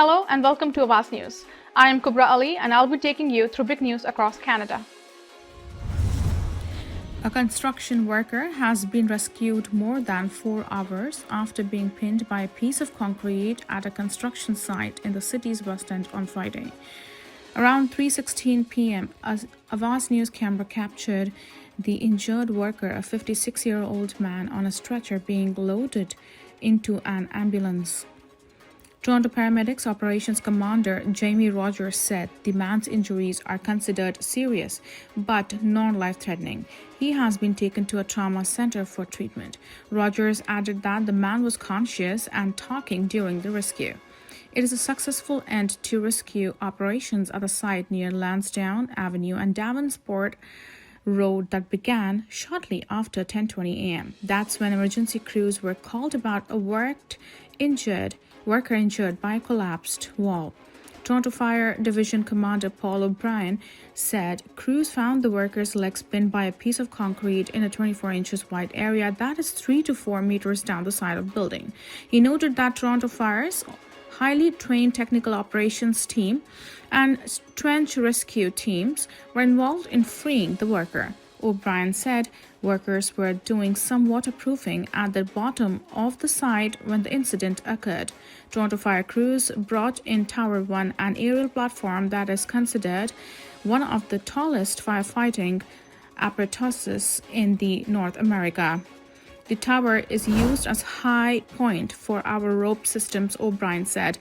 Hello and welcome to Awaz News. I am Kubra Ali and I'll be taking you through big news across Canada. A construction worker has been rescued more than 4 hours after being pinned by a piece of concrete at a construction site in the city's west end on Friday. Around 3:16 p.m., a Awaz News camera captured the injured worker, a 56-year-old man, on a stretcher being loaded into an ambulance. Toronto Paramedics Operations Commander Jamie Rogers said the man's injuries are considered serious but non-life-threatening. He has been taken to a trauma center for treatment. Rogers added that the man was conscious and talking during the rescue. It is a successful end to rescue operations at the site near Lansdowne Avenue and Davenport Road that began shortly after 10:20 a.m. That's when emergency crews were called about a worker injured by a collapsed wall. Toronto Fire Division Commander Paul O'Brien said crews found the worker's legs pinned by a piece of concrete in a 24 inches wide area that is 3 to 4 meters down the side of the building. He noted that Toronto Fire's highly trained technical operations team and trench rescue teams were involved in freeing the worker. O'Brien said workers were doing some waterproofing at the bottom of the site when the incident occurred. Toronto Fire crews brought in Tower 1, an aerial platform that is considered one of the tallest firefighting apparatuses in North America. The tower is used as high point for our rope systems, O'Brien said.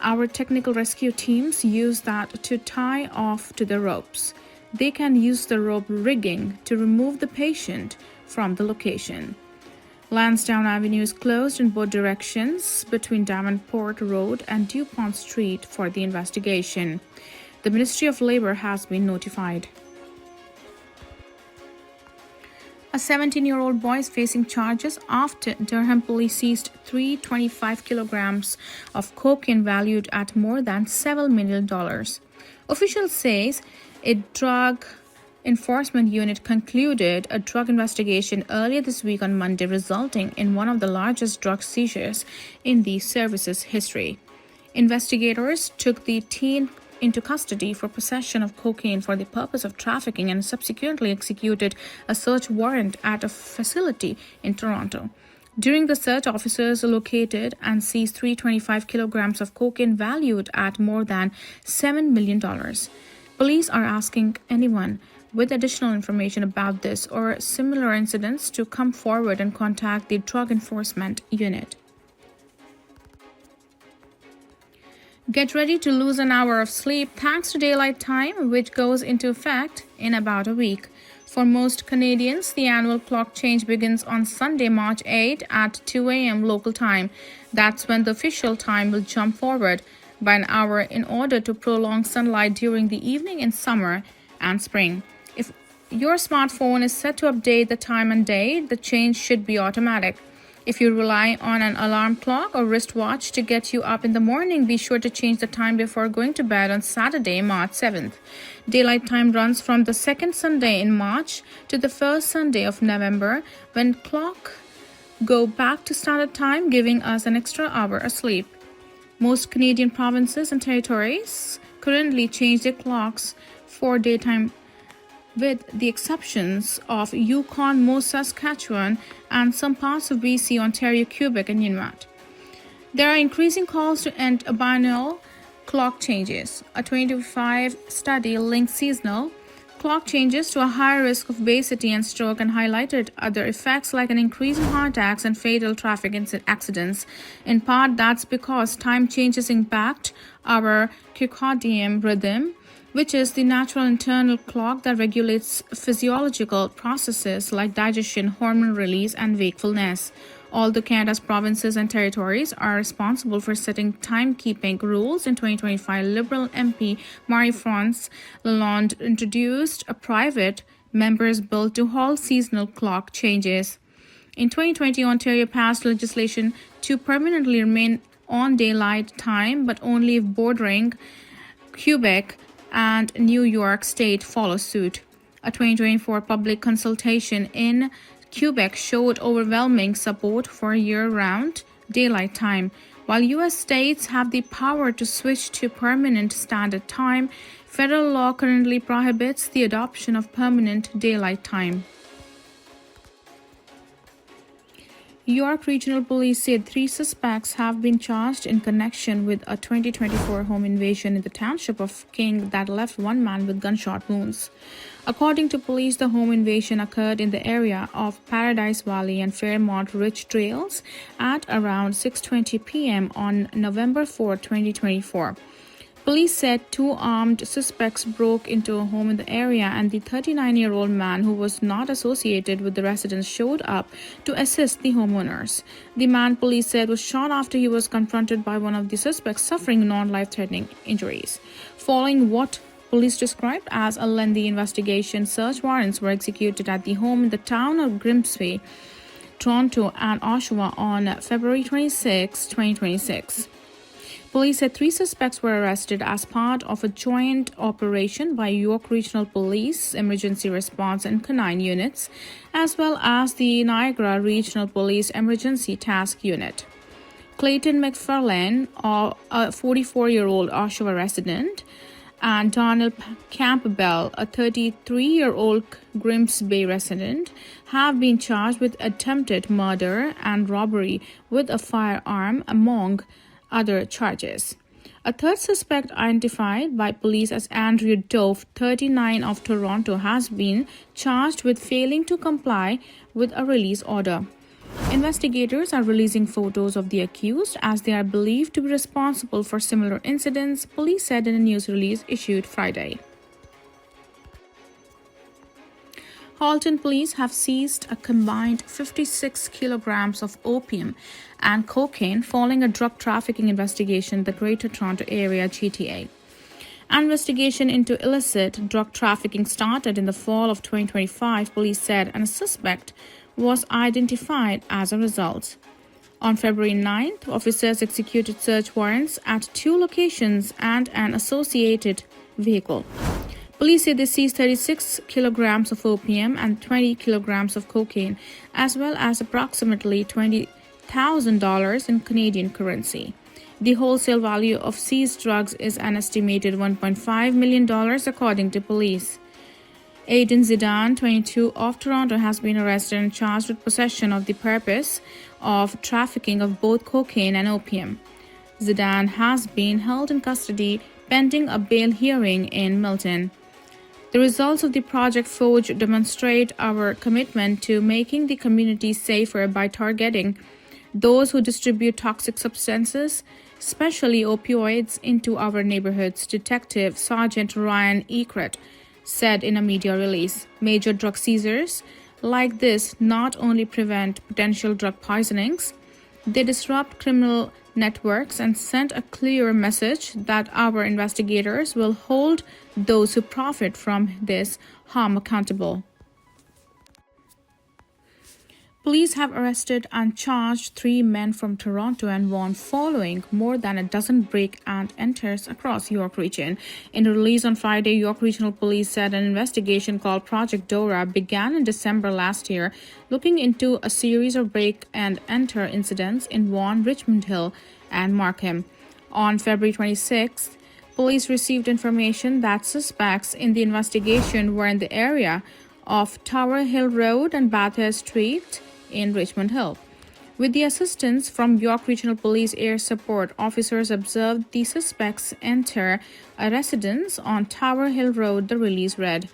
Our technical rescue teams use that to tie off to the ropes. They can use the rope rigging to remove the patient from the location. Lansdowne Avenue is closed in both directions between Davenport Road and DuPont Street for the investigation. The Ministry of Labour has been notified. A 17-year-old boy is facing charges after Durham police seized 325 kilograms of cocaine valued at more than $7 million. Officials say a drug enforcement unit concluded a drug investigation earlier this week on Monday, resulting in one of the largest drug seizures in the service's history. Investigators took the teen into custody for possession of cocaine for the purpose of trafficking and subsequently executed a search warrant at a facility in Toronto. During the search, officers located and seized 325 kilograms of cocaine valued at more than $7 million. Police are asking anyone with additional information about this or similar incidents to come forward and contact the Drug Enforcement Unit. Get ready to lose an hour of sleep thanks to daylight time, which goes into effect in about a week. For most Canadians, the annual clock change begins on Sunday, March 8 at 2 a.m. local time. That's when the official time will jump forward by an hour in order to prolong sunlight during the evening in summer and spring. If your smartphone is set to update the time and day, the change should be automatic. If you rely on an alarm clock or wristwatch to get you up in the morning, be sure to change the time before going to bed on Saturday, March 7th. Daylight time runs from the second Sunday in March to the first Sunday of November, when clock go back to standard time, giving us an extra hour of sleep. Most Canadian provinces and territories currently change their clocks for daytime, with the exceptions of Yukon, most Saskatchewan, and some parts of BC, Ontario, Quebec, and Inuit. There are increasing calls to end biennial clock changes. A 2025 study linked seasonal clock changes to a higher risk of obesity and stroke and highlighted other effects like an increase in heart attacks and fatal traffic accidents. In part, that's because time changes impact our circadian rhythm, which is the natural internal clock that regulates physiological processes like digestion, hormone release, and wakefulness. Although Canada's provinces and territories are responsible for setting timekeeping rules, in 2025, Liberal MP Marie-France Lalonde introduced a private member's bill to halt seasonal clock changes. In 2020, Ontario passed legislation to permanently remain on daylight time, but only if bordering Quebec and New York State follow suit. A 2024 public consultation in Quebec showed overwhelming support for year-round daylight time. While U.S. states have the power to switch to permanent standard time, federal law currently prohibits the adoption of permanent daylight time. York Regional Police said 3 suspects have been charged in connection with a 2024 home invasion in the township of King that left one man with gunshot wounds. According to police, the home invasion occurred in the area of Paradise Valley and Fairmont Ridge Trails at around 6:20 p.m. on November 4, 2024. Police said 2 armed suspects broke into a home in the area, and the 39-year-old man who was not associated with the residents showed up to assist the homeowners. The man, police said, was shot after he was confronted by one of the suspects suffering non-life-threatening injuries. Following what police described as a lengthy investigation, search warrants were executed at the home in the town of Grimsby, Toronto, and Oshawa on February 26, 2026. Police said 3 suspects were arrested as part of a joint operation by York Regional Police Emergency Response and Canine Units, as well as the Niagara Regional Police Emergency Task Unit. Clayton McFarlane, a 44-year-old Oshawa resident, and Donald Campbell, a 33-year-old Grimsby resident, have been charged with attempted murder and robbery with a firearm, among other charges. A third suspect, identified by police as Andrew Dove, 39, of Toronto, has been charged with failing to comply with a release order. Investigators are releasing photos of the accused as they are believed to be responsible for similar incidents, police said in a news release issued Friday. Halton police have seized a combined 56 kilograms of opium and cocaine following a drug trafficking investigation in the Greater Toronto Area GTA. An investigation into illicit drug trafficking started in the fall of 2025, police said, and a suspect was identified as a result. On February 9th, officers executed search warrants at 2 locations and an associated vehicle. Police say they seized 36 kilograms of opium and 20 kilograms of cocaine, as well as approximately $20,000 in Canadian currency. The wholesale value of seized drugs is an estimated $1.5 million, according to police. Aidan Zidane, 22, of Toronto, has been arrested and charged with possession of the purpose of trafficking of both cocaine and opium. Zidane has been held in custody pending a bail hearing in Milton. The results of the Project Forge demonstrate our commitment to making the community safer by targeting those who distribute toxic substances, especially opioids, into our neighborhoods, Detective Sergeant Ryan Eckert said in a media release. Major drug seizures like this not only prevent potential drug poisonings, they disrupt criminal networks and send a clear message that our investigators will hold those who profit from this harm accountable. Police have arrested and charged 3 men from Toronto and Vaughan following more than a dozen break and enters across York Region. In a release on Friday, York Regional Police said an investigation called Project Dora began in December last year, looking into a series of break and enter incidents in Vaughan, Richmond Hill, and Markham. On February 26th, police received information that suspects in the investigation were in the area of Tower Hill Road and Bathurst Street in Richmond Hill. With the assistance from York Regional Police Air Support, officers observed the suspects enter a residence on Tower Hill Road, the release read.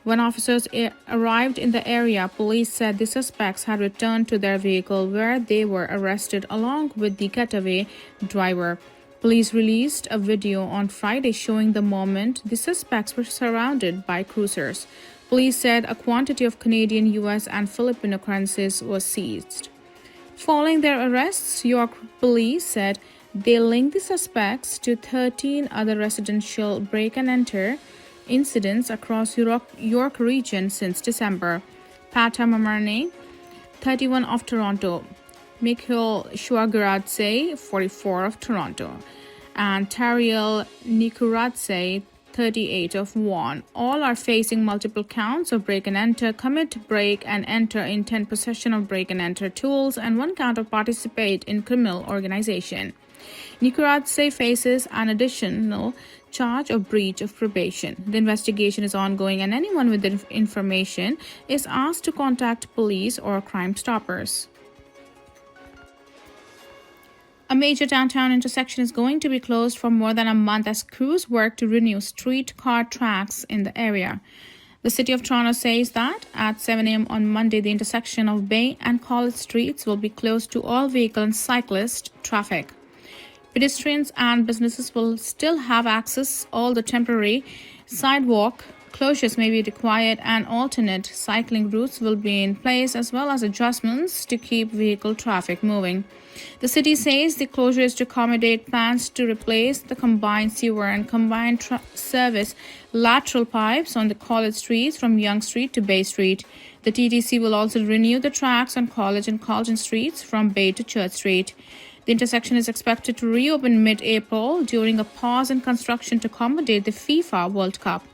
When officers arrived in the area, police said the suspects had returned to their vehicle where they were arrested along with the getaway driver. Police released a video on Friday showing the moment the suspects were surrounded by cruisers. Police said a quantity of Canadian, US, and Filipino currencies was seized. Following their arrests, York Police said they linked the suspects to 13 other residential break-and-enter incidents across York Region since December. Pata Mamarne, 31, of Toronto, Mikhail Shuagaradze, 44, of Toronto, and Tariel Nikuradze, 38, of Vaughan. All are facing multiple counts of break-and-enter, commit break-and-enter, intent possession of break-and-enter tools, and 1 count of participate in criminal organization. Nikuradze faces an additional charge of breach of probation. The investigation is ongoing, and anyone with the information is asked to contact police or Crime Stoppers. A major downtown intersection is going to be closed for more than a month as crews work to renew streetcar tracks in the area. The City of Toronto says that at 7 a.m. on Monday, the intersection of Bay and College Streets will be closed to all vehicle and cyclist traffic. Pedestrians and businesses will still have access. All the temporary sidewalk closures may be required, and alternate cycling routes will be in place, as well as adjustments to keep vehicle traffic moving. The city says the closure is to accommodate plans to replace the combined sewer and combined service lateral pipes on the College Streets from Yonge Street to Bay Street. The TTC will also renew the tracks on College and Colton Streets from Bay to Church Street. The intersection is expected to reopen mid-April during a pause in construction to accommodate the FIFA World Cup.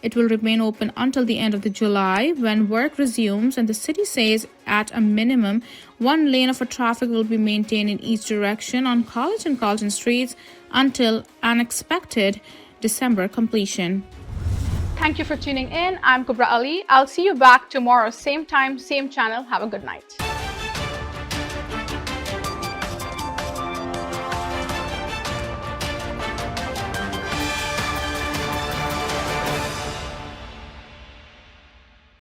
It will remain open until the end of July when work resumes, and the city says at a minimum, one lane of traffic will be maintained in each direction on College and Colton Streets until an expected December completion. Thank you for tuning in. I'm Kubra Ali. I'll see you back tomorrow, same time, same channel. Have a good night.